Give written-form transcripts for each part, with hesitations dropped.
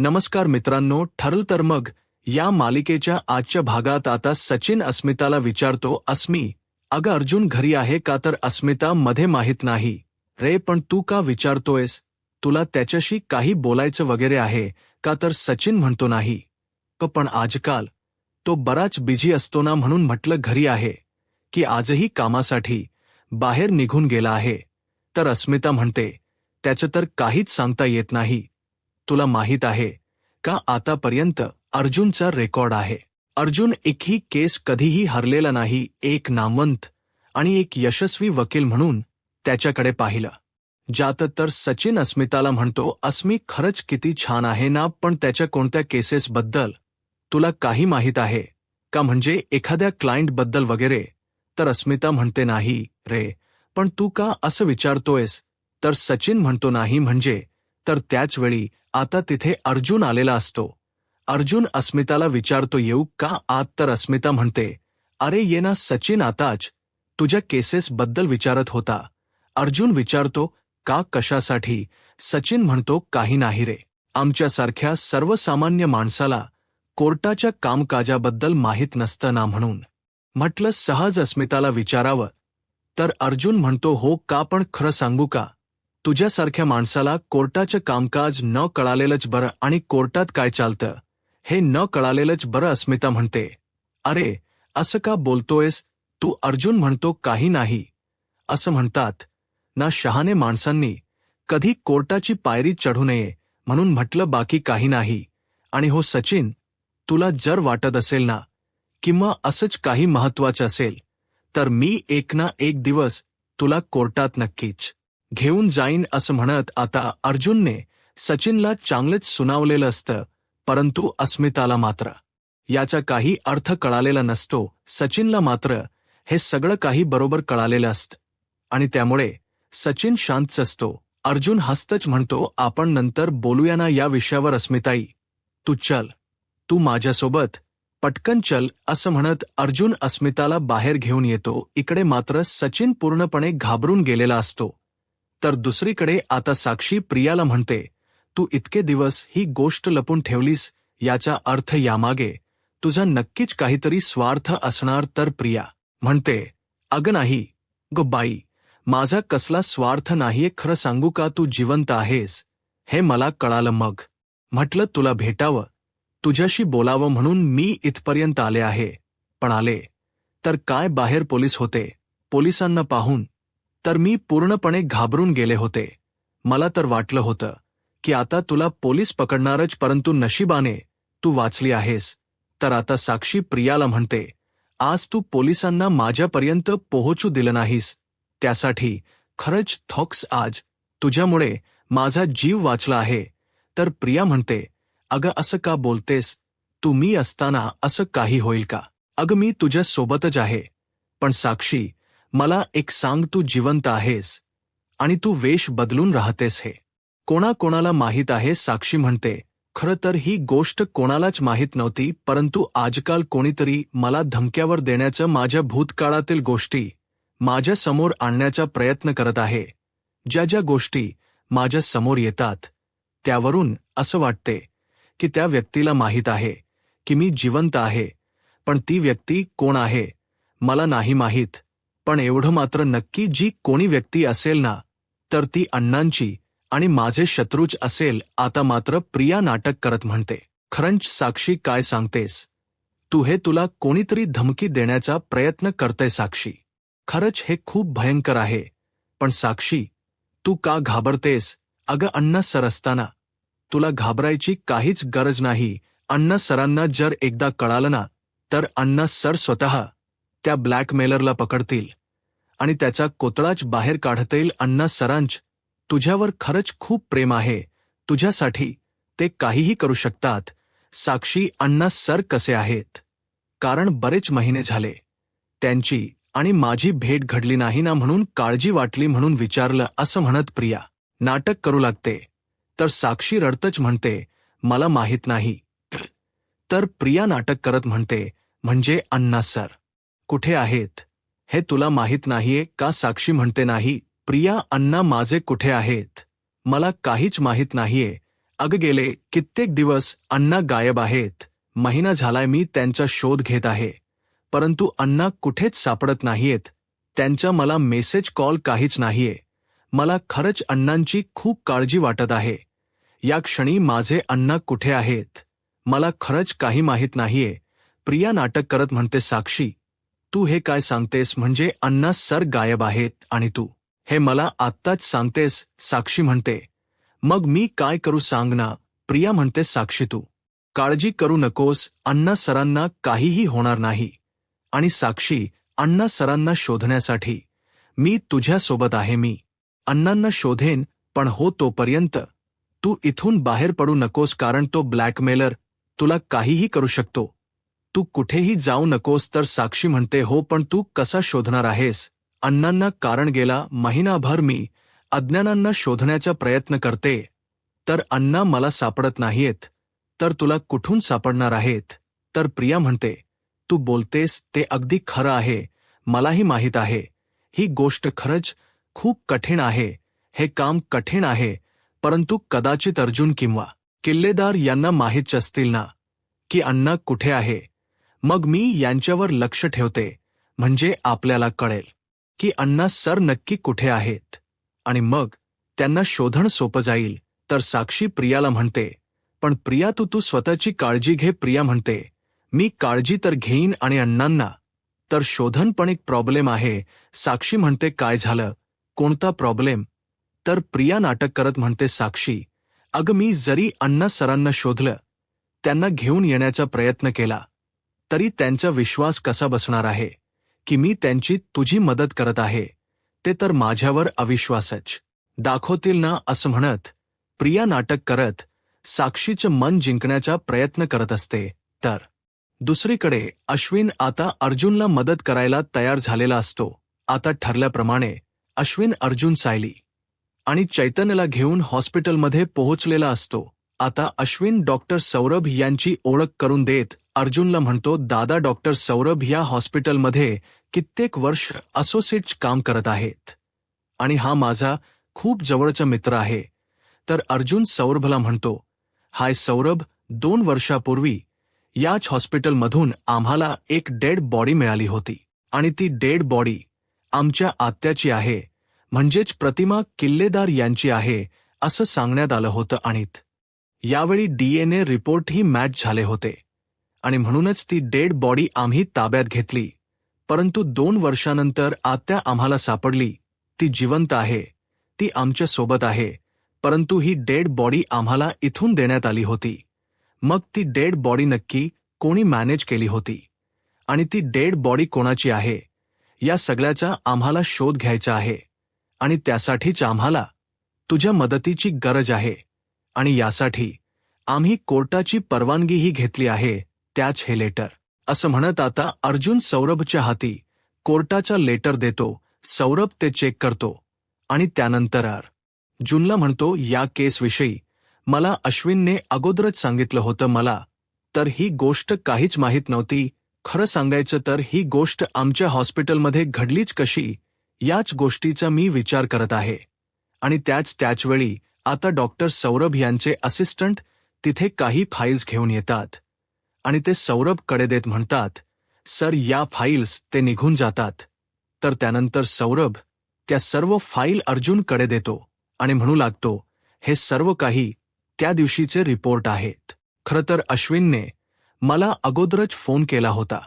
नमस्कार मित्रांनो, ठरल तर मग या मालिकेच्या आजच्या भागात आता सचिन अस्मिताला विचारतो, अस्मी, अगं अर्जुन घरी आहे का? तर अस्मिता मध्ये माहीत नाही रे, पण तू का विचारतोयस? तुला त्याच्याशी काही बोलायचं वगैरे आहे का? तर सचिन म्हणतो नाही पण आजकाल तो बराच बिझी असतो ना, म्हणून म्हटलं घरी आहे की आजही कामासाठी बाहेर निघून गेला आहे. तर अस्मिता म्हणते, त्याचं तर काहीच सांगता येत नाही. तुला माहीत आहे का आतापर्यंत अर्जुनचा रेकॉर्ड आहे. अर्जुन एकही केस कधीही हरलेला नाही. एक नामवंत आणि एक यशस्वी वकील म्हणून त्याच्याकडे पाहिलं जात. तर सचिन अस्मिताला म्हणतो, अस्मी खरंच किती छान आहे ना, पण त्याच्या कोणत्या केसेसबद्दल तुला काही माहीत आहे का? म्हणजे एखाद्या क्लायंटबद्दल वगैरे? तर अस्मिता म्हणते, नाही रे, पण तू का असं विचारतोयस? तर सचिन म्हणतो, नाही म्हणजे? तर त्याच वेळी आता तिथे अर्जुन आलेला असतो. अर्जुन अस्मिताला विचारतो, येऊ का आत? तर अस्मिता म्हणते, अरे ये ना सचिन, आताच तुझ्या केसेसबद्दल विचारत होता. अर्जुन विचारतो, का, कशासाठी? सचिन म्हणतो, काही नाही रे, आमच्यासारख्या सर्वसामान्य माणसाला कोर्टाच्या कामकाजाबद्दल माहीत नसतं ना, म्हणून म्हटलं सहज अस्मिताला विचारावं. तर अर्जुन म्हणतो, हो का, पण खरं सांगू का, तुझ्यासारख्या माणसाला कोर्टाचं कामकाज न कळालेलंच बरं, आणि कोर्टात काय चालतं हे न कळालेलंच बरं. अस्मिता म्हणते, अरे असं का बोलतोयस तू? अर्जुन म्हणतो, काही नाही, असं म्हणतात ना शहाणे माणसांनी कधी कोर्टाची पायरी चढू नये, म्हणून म्हटलं, बाकी काही नाही. आणि हो सचिन, तुला जर वाटत असेल ना किंवा असंच काही महत्वाचं असेल तर मी एक ना एक दिवस तुला कोर्टात नक्कीच घेऊन जाईन, असं म्हणत आता अर्जुनने सचिनला चांगलेच सुनावलेलं असतं, परंतु अस्मिताला मात्र याचा काही अर्थ कळालेला नसतो. सचिनला मात्र हे सगळं काही बरोबर कळालेलं असतं आणि त्यामुळे सचिन शांतच असतो. अर्जुन हसतच म्हणतो, आपण नंतर बोलूया ना या विषयावर अस्मिताई, तू चल, तू माझ्यासोबत पटकन चल, असं म्हणत अर्जुन अस्मिताला बाहेर घेऊन येतो. इकडे मात्र सचिन पूर्णपणे घाबरून गेलेला असतो. तर दुसरीकडे आता साक्षी प्रियाला म्हणते, तू इतके दिवस ही गोष्ट लपून ठेवलीस, याचा अर्थ यामागे तुझा नक्कीच काहीतरी स्वार्थ असणार. तर प्रिया म्हणते, अगं नाही ग बाई, माझा कसला स्वार्थ नाहीये. खरं सांगू का, तू जिवंत आहेस हे मला कळालं. मग म्हटलं तुला भेटावं, तुझ्याशी बोलावं, म्हणून मी इथपर्यंत आले आहे. पण आले तर काय, बाहेर पोलीस होते. पोलिसांना पाहून तर मी पूर्णपणे घाबरून गेले होते. मला तर वाटलं होतं की आता तुला पोलीस पकडणारच, परंतु नशिबाने तू वाचली आहेस. तर आता साक्षी प्रियाला म्हणते, आज तू पोलिसांना माझ्यापर्यंत पोहोचू दिलं नाहीस, त्यासाठी खरंच थॉक्स. आज तुझ्यामुळे माझा जीव वाचला आहे. तर प्रिया म्हणते, अगं असं का बोलतेस तू? मी असताना असं काही होईल का? अगं मी तुझ्या सोबतच आहे. पण साक्षी, मला एक सांग, तू जिवंत आहेस आणि तू वेश बदलून राहतेस हे कोणाकोणाला माहीत आहे? साक्षी म्हणते, खरं तर ही गोष्ट कोणालाच माहीत नव्हती, परंतु आजकाल कोणीतरी मला धमक्यावर देण्याचं, माझ्या भूतकाळातील गोष्टी माझ्या समोर आणण्याचा प्रयत्न करत आहे. ज्या ज्या गोष्टी माझ्या समोर येतात त्यावरून असं वाटते की त्या व्यक्तीला माहीत आहे की मी जिवंत आहे, पण ती व्यक्ती कोण आहे मला नाही माहीत. पण एवढं मात्र नक्की, जी कोणी व्यक्ती असेल ना, तर ती अण्णांची आणि माझे शत्रूच असेल. आता मात्र प्रिया नाटक करत म्हणते, खरंच साक्षी काय सांगतेस तू? हे तुला कोणीतरी धमकी देण्याचा प्रयत्न करतंय साक्षी. खरंच हे खूप भयंकर आहे. पण साक्षी, तू का घाबरतेस? अगं अण्णा सर असताना तुला घाबरायची काहीच गरज नाही. अण्णा सरांना जर एकदा कळालं ना, तर अण्णा सर स्वतः त्या ब्लॅकमेलरला पकडतील आणि त्याचा कोतळाच बाहेर काढतील. अण्णा सरांच तुझ्यावर खरंच खूप प्रेम आहे, तुझ्यासाठी ते काहीही करू शकतात. साक्षी, अण्णा सर कसे आहेत? कारण बरेच महिने झाले त्यांची आणि माझी भेट घडली नाही ना, म्हणून काळजी वाटली म्हणून विचारलं, असं म्हणत प्रिया नाटक करू लागते. तर साक्षी रडतच म्हणते, मला माहीत नाही. तर प्रिया नाटक करत म्हणते, म्हणजे अण्णा सर कुठे आहेत हे तुला माहीत नाहीये का? साक्षी म्हणते, नाही प्रिया, अण्णा माझे कुठे आहेत मला काहीच माहीत नाहीये. अगं गेले कित्येक दिवस अण्णा गायब आहेत. महिना झालाय मी त्यांचा शोध घेत आहे, परंतु अण्णा कुठेच सापडत नाहीयेत. त्यांचा मला मेसेज कॉल काहीच नाहीये. मला खरंच अण्णांची खूप काळजी वाटत आहे. या क्षणी माझे अण्णा कुठे आहेत मला खरंच काही माहीत नाहीये. प्रिया नाटक करत म्हणते, साक्षी तू हे काय सांगतेस? म्हणजे अण्णा सर गायब आहेत आणि तू हे मला आत्ताच सांगतेस? साक्षी म्हणते, मग मी काय करू सांग ना. प्रिया म्हणते, साक्षी तू काळजी करू नकोस, अण्णा सरांना काहीही होणार नाही. आणि साक्षी, अण्णा सरांना शोधण्यासाठी मी तुझ्यासोबत आहे. मी अण्णांना शोधेन, पण हो तोपर्यंत तू इथून बाहेर पडू नकोस, कारण तो ब्लॅकमेलर तुला काहीही करू शकतो. तू कुठेही जाऊ नकोस. तर साक्षी म्हणते, हो पण तू कसा शोधणार आहेस अण्णांना? कारण गेला महिनाभर मी अज्ञानांना शोधण्याचा प्रयत्न करते, तर अण्णा मला सापडत नाहीयेत. तर तुला कुठून सापडणार आहेत? तर प्रिया म्हणते, तू बोलतेस ते अगदी खरं आहे. मलाही माहीत आहे ही गोष्ट खरंच खूप कठीण आहे. हे काम कठीण आहे, परंतु कदाचित अर्जुन किंवा किल्लेदार यांना माहीत असतील ना की अण्णा कुठे आहे. मग मी यांच्यावर लक्ष ठेवते, म्हणजे आपल्याला कळेल की अण्णा सर नक्की कुठे आहेत आणि मग त्यांना शोधणं सोपं जाईल. तर साक्षी प्रियाला म्हणते, पण प्रिया तू स्वतःची काळजी घे. प्रिया म्हणते, मी काळजी तर घेईन आणि अण्णांना तर शोधन, पण एक प्रॉब्लेम आहे. साक्षी म्हणते, काय झालं? कोणता प्रॉब्लेम? तर प्रिया नाटक करत म्हणते, साक्षी अगं मी जरी अण्णा सरांना शोधलं, त्यांना घेऊन येण्याचा प्रयत्न केला, तरी त्यांचा विश्वास कसा बसणार आहे की मी त्यांची तुझी मदत करत आहे? ते तर माझ्यावर अविश्वासच दाखवतील ना. असं म्हणत प्रिया नाटक करत साक्षीचं मन जिंकण्याचा प्रयत्न करत असते. तर दुसरीकडे अश्विन आता अर्जुनला मदत करायला तयार झालेला असतो. आता ठरल्याप्रमाणे अश्विन अर्जुन, सायली आणि चैतन्यला घेऊन हॉस्पिटलमध्ये पोहोचलेला असतो. आता अश्विन डॉक्टर सौरभ यांची ओळख करून देत अर्जुनला म्हणतो, दादा डॉक्टर सौरभ या हॉस्पिटलमध्ये कित्येक वर्ष असोसिएट काम करत आहेत आणि हा माझा खूप जवळचा मित्र आहे. तर अर्जुन सौरभला म्हणतो, हाय सौरभ, 2 वर्षापूर्वी याच हॉस्पिटलमधून आम्हाला एक डेड बॉडी मिळाली होती आणि ती डेड बॉडी आमच्या आत्याची आहे, म्हणजेच प्रतिमा किल्लेदार यांची आहे असं सांगण्यात आलं होतं. आणि यावेळी DNA रिपोर्टही मॅच झाले होते आणि म्हणूनच ती डेड बॉडी आम्ही ताब्यात घेतली. परंतु 2 वर्षानंतर आत्या आम्हाला सापडली. ती जिवंत आहे, ती आमच्या सोबत आहे, परंतु ही डेड बॉडी आम्हाला इथून देण्यात आली होती. मग ती डेड बॉडी नक्की कोणी मॅनेज केली होती आणि ती डेड बॉडी कोणाची आहे या सगळ्याचा आम्हाला शोध घ्यायचा आहे आणि त्यासाठीच आम्हाला तुझ्या मदतीची गरज आहे. आणि यासाठी आम्ही कोर्टाची परवानगीही घेतली आहे, त्याच हे लेटर. असं म्हणत आता अर्जुन सौरभच्या हाती कोर्टाचा लेटर देतो. सौरभ ते चेक करतो आणि त्यानंतर अर्जुनला म्हणतो, या केसविषयी मला अश्विनने अगोदरच सांगितलं होतं. मला तर ही गोष्ट काहीच माहीत नव्हती. खरं सांगायचं तर ही गोष्ट आमच्या हॉस्पिटलमध्ये घडलीच कशी याच गोष्टीचा मी विचार करत आहे. आणि त्याचवेळी आता डॉक्टर सौरभ यांचे असिस्टंट तिथे काही फाईल्स घेऊन येतात आणि ते सौरभकडे देत म्हणतात, सर या फाईल्स. ते निघून जातात. तर त्यानंतर सौरभ त्या सर्व फाईल अर्जुनकडे देतो आणि म्हणू लागतो, हे सर्व काही त्या दिवशीचे रिपोर्ट आहेत. खरं तर अश्विनने मला अगोदरच फोन केला होता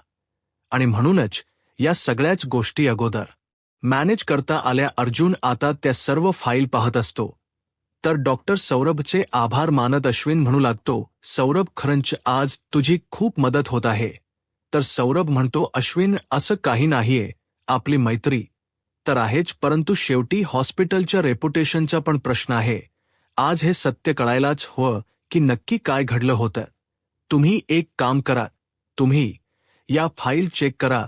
आणि म्हणूनच या सगळ्याच गोष्टी अगोदर मॅनेज करता आल्या. अर्जुन आता त्या सर्व फाईल पाहत असतो. तर डॉक्टर सौरभचे आभार मानत अश्विन म्हणू लागतो, सौरभ खरंच आज तुझी खूप मदत होत आहे. तर सौरभ म्हणतो, अश्विन असं काही नाहीये, आपली मैत्री तर आहेच, परंतु शेवटी हॉस्पिटलच्या रेप्युटेशनचा पण प्रश्न आहे. आज हे सत्य कळायलाच हवं की नक्की काय घडलं होतं. तुम्ही एक काम करा, तुम्ही या फाईल चेक करा,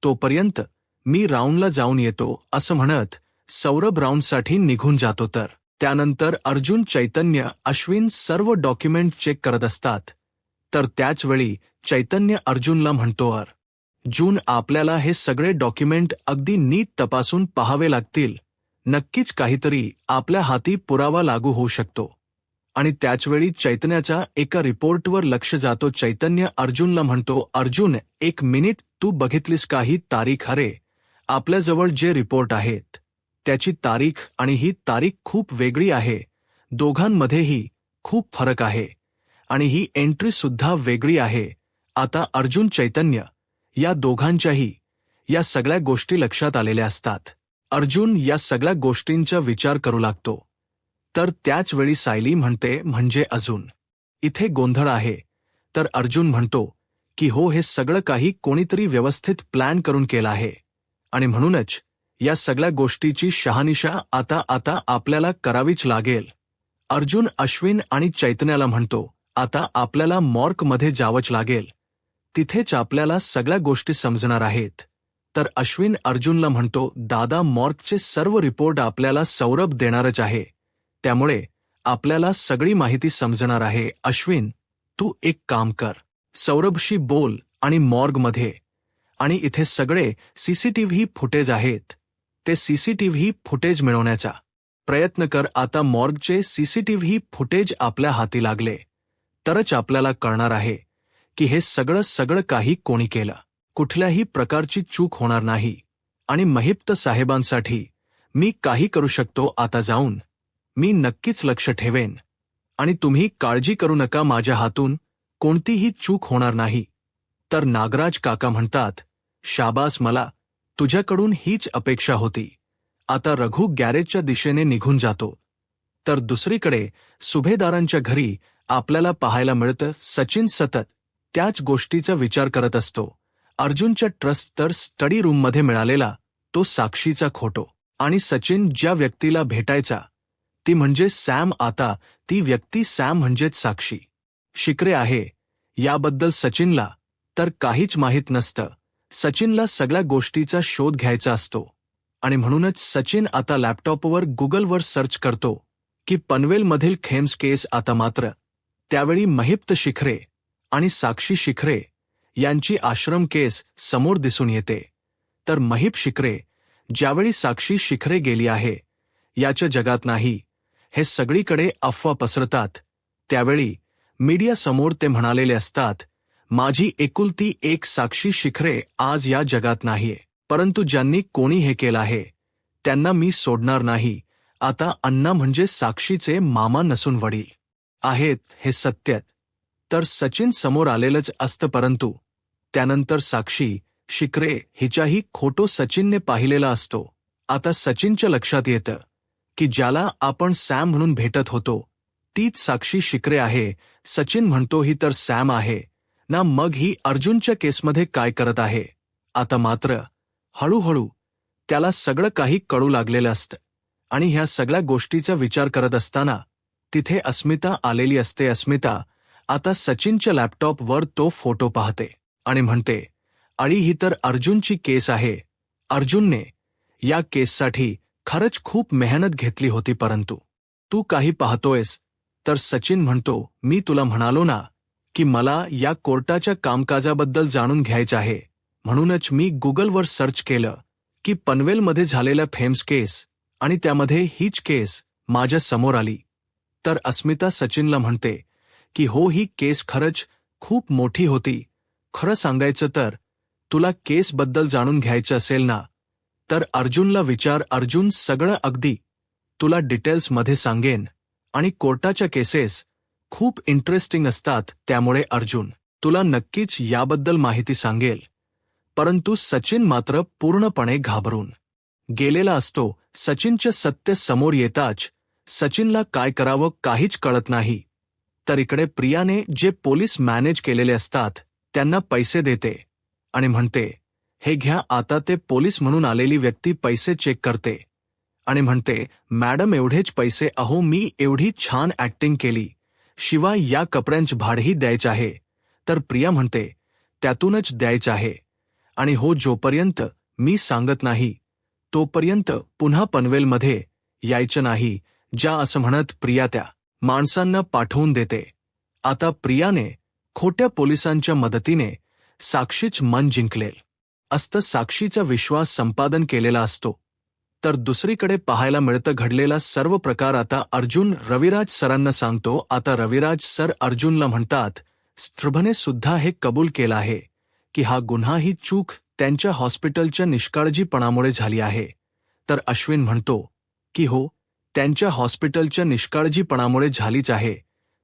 तोपर्यंत मी राऊंडला जाऊन येतो. असं म्हणत सौरभ राऊंडसाठी निघून जातो. तर त्यानंतर अर्जुन, चैतन्य, अश्विन सर्व डॉक्युमेंट चेक करत असतात. तर त्याचवेळी चैतन्य अर्जुनला म्हणतो, अर्जुन आपल्याला हे सगळे डॉक्युमेंट अगदी नीट तपासून पाहावे लागतील. नक्कीच काहीतरी आपल्या हाती पुरावा लागू होऊ शकतो आणि त्याचवेळी चैतन्याच्या एका रिपोर्टवर लक्ष जातो. चैतन्य अर्जुनला म्हणतो, अर्जुन, एक मिनिट, तू बघितलीस का ही तारीख? अरे, आपल्याजवळ जे रिपोर्ट आहेत त्याची तारीख आणि ही तारीख खूप वेगळी आहे. दोघांमध्येही खूप फरक आहे आणि ही एंट्री सुद्धा वेगळी आहे. आता अर्जुन, चैतन्य या दोघांच्याही या सगळ्या गोष्टी लक्षात आलेल्या असतात. अर्जुन या सगळ्या गोष्टींचा विचार करू लागतो. तर त्याच वेळी सायली म्हणते, म्हणजे अजून इथे गोंधळ आहे. तर अर्जुन म्हणतो की हो, हे सगळं काही कोणीतरी व्यवस्थित प्लॅन करून केलं आहे आणि म्हणूनच या सगळ्या गोष्टीची शहानिशा आता आपल्याला करावीच लागेल. अर्जुन अश्विन आणि चैतन्याला म्हणतो, आता आपल्याला मॉर्गमध्ये जावंच लागेल. तिथेच आपल्याला सगळ्या गोष्टी समजणार आहेत. तर अश्विन अर्जुनला म्हणतो, दादा, मॉर्गचे सर्व रिपोर्ट आपल्याला सौरभ देणारच आहे, त्यामुळे आपल्याला सगळी माहिती समजणार आहे. अश्विन, तू एक काम कर, सौरभशी बोल आणि मॉर्गमध्ये आणि इथे सगळे सीसीटीव्ही फुटेज आहेत, ते सीसीटीव्ही फुटेज मिळवण्याचा प्रयत्न कर. आता मॉर्गचे सीसीटीव्ही फुटेज आपल्या हाती लागले तरच आपल्याला कळणार आहे की हे सगळं काही कोणी केलं. कुठल्याही प्रकारची चूक होणार नाही आणि महिप्त साहेबांसाठी मी काही करू शकतो. आता जाऊन मी नक्कीच लक्ष ठेवेन आणि तुम्ही काळजी करू नका, माझ्या हातून कोणतीही चूक होणार नाही. तर नागराज काका म्हणतात, शाबास, मला तुझ्याकडून हीच अपेक्षा होती. आता रघु गॅरेजच्या दिशेने निघून जातो. तर दुसरीकडे सुभेदारांच्या घरी आपल्याला पाहायला मिळतं, सचिन सतत त्याच गोष्टीचा विचार करत असतो. अर्जुनच्या ट्रस्ट तर स्टडी रूममध्ये मिळालेला तो साक्षीचा फोटो आणि सचिन ज्या व्यक्तीला भेटायचा ती म्हणजे सॅम. आता ती व्यक्ती सॅम म्हणजेच साक्षी शिकरे आहे याबद्दल सचिनला तर काहीच माहीत नसतं. सचिनला सगळ्या गोष्टीचा शोध घ्यायचा असतो आणि म्हणूनच सचिन आता लॅपटॉपवर गुगलवर सर्च करतो की पनवेलमधील खेम्स केस. आता मात्र त्यावेळी महिप्त शिखरे आणि साक्षी शिखरे यांची आश्रम केस समोर दिसून येते. तर महिप शिखरे ज्यावेळी साक्षी शिखरे गेली आहे याच्या जगात नाही हे सगळीकडे अफवा पसरतात, त्यावेळी मीडियासमोर ते म्हणालेले असतात, माझी एकुलती एक साक्षी शिखरे आज या जगात नाहीये, परंतु ज्यांनी कोणी हे केलं आहे त्यांना मी सोडणार नाही. आता अण्णा म्हणजे साक्षीचे मामा नसून वडील आहेत हे सत्य तर सचिन समोर आलेलंच असतं, परंतु त्यानंतर साक्षी शिखरे हिचाही फोटो सचिनने पाहिलेला असतो. आता सचिनच्या लक्षात येतं की ज्याला आपण सॅम म्हणून भेटत होतो तीच साक्षी शिखरे आहे. सचिन म्हणतो, ही तर सॅम आहे ना, मग ही अर्जुनच्या केसमध्ये काय करत आहे? आता मात्र हळूहळू त्याला सगळं काही कळू लागलेलं असतं आणि ह्या सगळ्या गोष्टीचा विचार करत असताना तिथे अस्मिता आलेली असते. अस्मिता आता सचिनच्या लॅपटॉपवर तो फोटो पाहते आणि म्हणते, अळी, ही तर अर्जुनची केस आहे. अर्जुनने या केससाठी खरंच खूप मेहनत घेतली होती, परंतु तू काही पाहतोयस? तर सचिन म्हणतो, मी तुला म्हणालो ना की मला या कोर्टाच्या कामकाजाबद्दल जाणून घ्यायचं आहे, म्हणूनच मी गुगलवर सर्च केलं की पनवेलमध्ये झालेल्या फेम्स केस आणि त्यामध्ये हीच केस माझ्या समोर आली. तर अस्मिता सचिनला म्हणते की हो, ही केस खरंच खूप मोठी होती. खरं सांगायचं तर तुला केसबद्दल जाणून घ्यायचं असेल ना तर अर्जुनला विचार, अर्जुन सगळं अगदी तुला डिटेल्समध्ये सांगेन आणि कोर्टाच्या केसेस खूप इंटरेस्टिंग असतात, त्यामुळे अर्जुन तुला नक्कीच याबद्दल माहिती सांगेल. परंतु सचिन मात्र पूर्णपणे घाबरून गेलेला असतो. सचिनच्या सत्य समोर येताच सचिनला काय करावं काहीच कळत नाही. तर इकडे प्रियाने जे पोलीस मॅनेज केलेले असतात त्यांना पैसे देते आणि म्हणते, हे घ्या. आता ते पोलीस म्हणून आलेली व्यक्ती पैसे चेक करते आणि म्हणते, मॅडम, एवढेच पैसे? अहो, मी एवढी छान ऍक्टिंग केली, शिवाय या कपड्यांचं भाडंही द्यायचं आहे. तर प्रिया म्हणते, त्यातूनच द्यायचं आहे आणि हो, जोपर्यंत मी सांगत नाही तोपर्यंत पुन्हा पनवेलमध्ये यायचं नाही. ज्या असं म्हणत प्रिया त्या माणसांना पाठवून देते. आता प्रियाने खोट्या पोलिसांच्या मदतीने साक्षीच मन जिंकलेलं असतं. साक्षीचा विश्वास संपादन केलेला असतो तर दुसरीकडे पाहायला मिळतं घडलेला सर्व प्रकार आता अर्जुन रविराज सरांना सांगतो. आता रविराज सर अर्जुनला म्हणतात, स्ट्रभने सुद्धा हे कबूल केलं आहे की हा गुन्हा ही चूक त्यांच्या हॉस्पिटलच्या निष्काळजीपणामुळे झाली आहे. तर अश्विन म्हणतो की हो, त्यांच्या हॉस्पिटलच्या निष्काळजीपणामुळे झालीच आहे,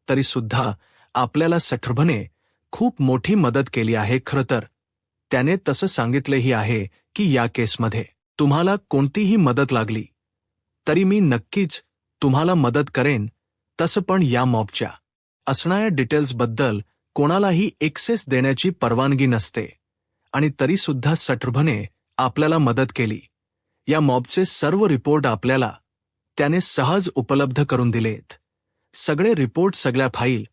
तरी सुद्धा आपल्याला सट्रभने खूप मोठी मदत केली आहे. खरं तर त्याने तसं सांगितलेही आहे की या केसमध्ये तुम्हाला कोणतीही मदत लागली तरी मी नक्कीच तुम्हाला मदत करेन. तसं पण या मॉबच्या असणाऱ्या डिटेल्सबद्दल कोणालाही एक्सेस देण्याची परवानगी नसते आणि तरीसुद्धा सट्रभने आपल्याला मदत केली. या मॉबचे सर्व रिपोर्ट आपल्याला त्याने सहज उपलब्ध करून दिलेत. सगळे रिपोर्ट, सगळ्या फाईल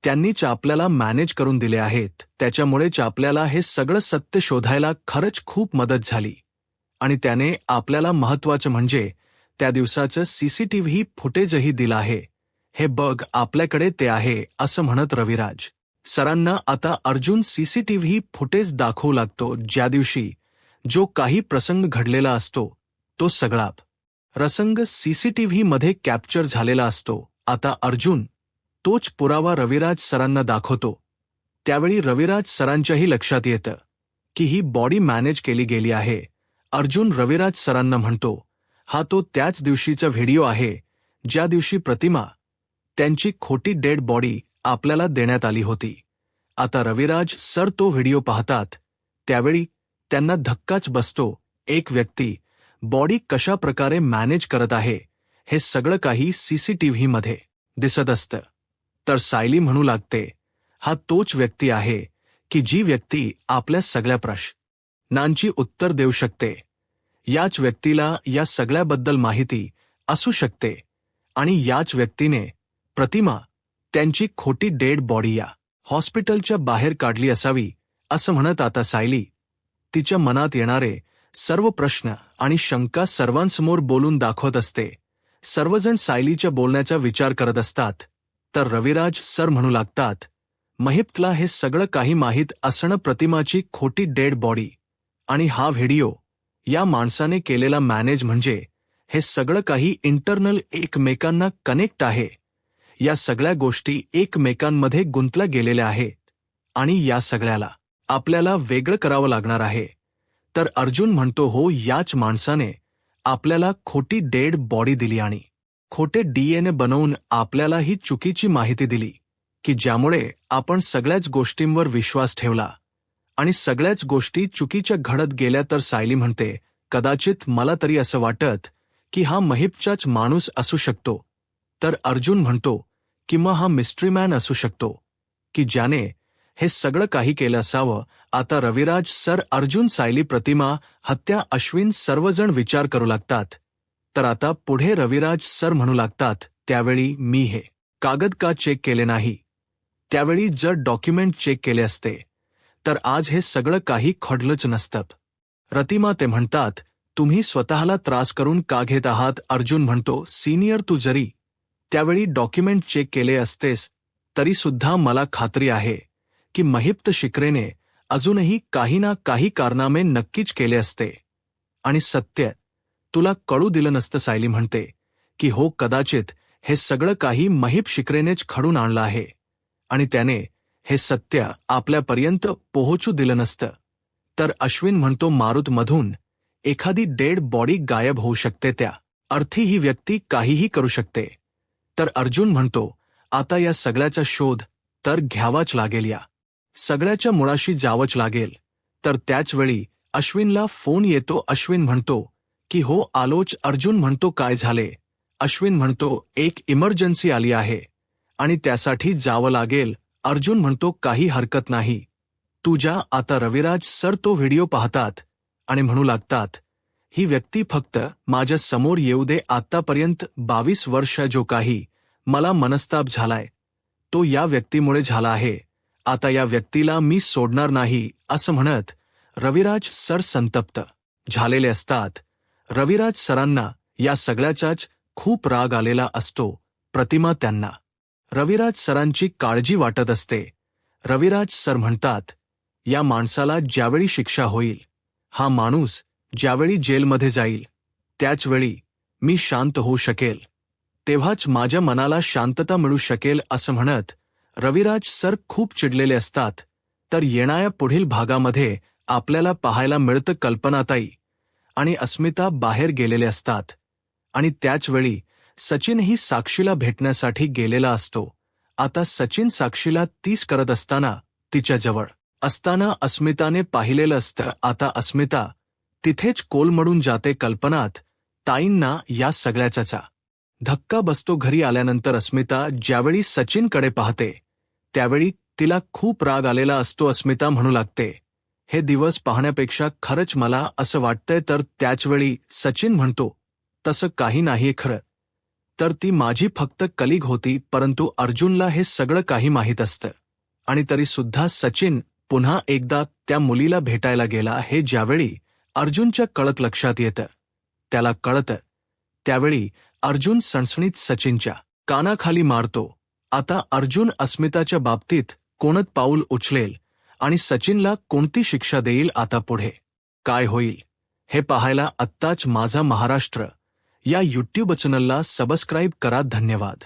त्यांनीच आपल्याला मॅनेज करून दिले आहेत. त्याच्यामुळेच आपल्याला हे सगळं सत्य शोधायला खरंच खूप मदत झाली. आणि त्याने आपल्याला महत्त्वाचं म्हणजे त्या दिवसाचं सीसीटीव्ही फुटेजही दिलं आहे. हे बघ, आपल्याकडे ते आहे, असं म्हणत रविराज सरांना आता अर्जुन सीसीटीव्ही फुटेज दाखवू लागतो. ज्या दिवशी जो काही प्रसंग घडलेला असतो तो सगळा प्रसंग सीसीटीव्हीमध्ये कॅप्चर झालेला असतो. आता अर्जुन तोच पुरावा रविराज सरांना दाखवतो. त्यावेळी रविराज सरांच्याही लक्षात येतं की ही बॉडी मॅनेज केली गेली आहे. अर्जुन रविराज सरांना म्हणतो, हा तो त्याच दिवशीचा व्हिडिओ आहे ज्या दिवशी प्रतिमा त्यांची खोटी डेड बॉडी आपल्याला देण्यात आली होती. आता रविराज सर तो व्हिडिओ पाहतात. त्यावेळी त्यांना धक्काच बसतो. एक व्यक्ती बॉडी कशा प्रकारे मॅनेज करत आहे हे सगळं काही सीसीटीव्हीमध्ये दिसत असतं. तर सायली म्हणू लागते, हा तोच व्यक्ती आहे की जी व्यक्ती आपल्या सगळ्या प्रश्नांची उत्तर देऊ शकते. याच व्यक्तीला या सगळ्याबद्दल माहिती असू शकते आणि याच व्यक्तीने प्रतिमा त्यांची खोटी डेड बॉडी या हॉस्पिटलच्या बाहेर काढली असावी, असं म्हणत आता सायली तिच्या मनात येणारे सर्व प्रश्न आणि शंका सर्वांसमोर बोलून दाखवत असते. सर्वजण सायलीच्या बोलण्याचा विचार करत असतात. तर रविराज सर म्हणू लागतात, महिप्तला हे सगळं काही माहीत असणं, प्रतिमाची खोटी डेड बॉडी आणि हा व्हिडिओ या माणसाने केलेला मॅनेज, म्हणजे हे सगळं काही इंटरनल एकमेकांना कनेक्ट आहे. या सगळ्या गोष्टी एकमेकांमध्ये गुंतल्या गेलेल्या आहेत आणि या सगळ्याला आपल्याला वेगळं करावं लागणार आहे. तर अर्जुन म्हणतो, हो, याच माणसाने आपल्याला खोटी डेड बॉडी दिली आणि खोटे डीएनए बनवून आपल्याला ही चुकीची माहिती दिली की ज्यामुळे आपण सगळ्याच गोष्टींवर विश्वास ठेवला आणि सगळ्याच गोष्टी चुकीच्या घडत गेल्या. तर सायली म्हणते, कदाचित मला तरी असं वाटत की हा महिपचाच माणूस असू शकतो. तर अर्जुन म्हणतो, किंवा हा मिस्ट्रीमॅन असू शकतो की ज्याने हे सगळं काही केलं असावं. आता रविराज सर, अर्जुन, सायली, प्रतिमा हत्या, अश्विन सर्वजण विचार करू लागतात. तर आता पुढे रविराज सर म्हणू लागतात, त्यावेळी मी हे कागद का चेक केले नाही? त्यावेळी जर डॉक्युमेंट चेक केले असते तर आज हे सगळं काही घडलंच नसतं. प्रतिमा ते म्हणतात, तुम्ही स्वतःला त्रास करून का घेत आहात? अर्जुन म्हणतो, सिनियर, तू जरी त्यावेळी डॉक्युमेंट चेक केले असतेस तरी सुद्धा मला खात्री आहे की महिप्त शिकरेने अजूनही काही ना काही कारनामे नक्कीच केले असते आणि सत्य तुला कळू दिलं नसतं. सायली म्हणते की हो, कदाचित हे सगळं काही महिप शिकरेनेच घडून आणलं आहे आणि त्याने हे सत्य आपल्यापर्यंत पोहोचू दिलं नसतं. तर अश्विन म्हणतो, मारुतमधून एखादी डेड बॉडी गायब होऊ शकते, त्या अर्थी ही व्यक्ती काहीही करू शकते. तर अर्जुन म्हणतो, आता या सगळ्याचा शोध तर घ्यावाच लागेल, या सगळ्याच्या मुळाशी जावंच लागेल. तर त्याचवेळी अश्विनला फोन येतो. अश्विन म्हणतो की हो, आलोच. अर्जुन म्हणतो, काय झाले? अश्विन म्हणतो, एक इमर्जन्सी आली आहे आणि त्यासाठी जावं लागेल. अर्जुन म्हणतो, काही हरकत नाही, तू जा. आता रविराज सर तो व्हिडिओ पाहतात आणि म्हणू लागतात, ही व्यक्ती फक्त माझ्या समोर येऊ दे. आतापर्यंत 22 वर्ष जो काही मला मनस्ताप झालाय तो या व्यक्तीमुळे झाला आहे. आता या व्यक्तीला मी सोडणार नाही, असं म्हणत रविराज सर संतप्त झालेले असतात. रविराज सरांना या सगळ्याचाच खूप राग आलेला असतो. प्रतिमा त्यांना रविराज सरांची काळजी वाटत असते. रविराज सर म्हणतात, या माणसाला ज्यावेळी शिक्षा होईल, हा माणूस ज्यावेळी जेलमध्ये जाईल त्याच वेळी मी शांत होऊ शकेल, तेव्हाच माझ्या मनाला शांतता मिळू शकेल असं म्हणत रविराज सर खूप चिडलेले असतात. तर येणाऱ्या पुढील भागामध्ये आपल्याला पाहायला मिळतं कल्पनाताई आणि अस्मिता बाहेर गेलेले असतात आणि त्याच वेळी सचिनही साक्षीला भेटण्यासाठी गेलेला असतो. आता सचिन साक्षीला तीस करत असताना तिच्याजवळ असताना अस्मिताने पाहिलेलं असतं. आता अस्मिता तिथेच कोलमडून जाते कल्पनात. ताईंना या सगळ्याचा धक्का बसतो. घरी आल्यानंतर अस्मिता ज्यावेळी सचिनकडे पाहते त्यावेळी तिला खूप राग आलेला असतो. अस्मिता म्हणू लागते, हे दिवस पाहण्यापेक्षा खरंच मला असं वाटतंय. तर त्याचवेळी सचिन म्हणतो, तसं काही नाहीये खरं तर ती माझी फक्त कलीग होती, परंतु अर्जुनला हे सगळं काही माहीत असतं आणि तरी सुद्धा सचिन पुन्हा एकदा त्या मुलीला भेटायला गेला हे ज्यावेळी अर्जुनच्या कळत लक्षात येतं. त्याला कळतं त्यावेळी अर्जुन सणसणीत सचिनच्या कानाखाली मारतो. आता अर्जुन अस्मिताच्या बाबतीत कोणत पाऊल उचलेल आणि सचिनला कोणती शिक्षा देईल, आता पुढे काय होईल हे पाहायला आत्ताच माझा महाराष्ट्र या यूट्यूब चॅनलला सबस्क्राईब करा. धन्यवाद.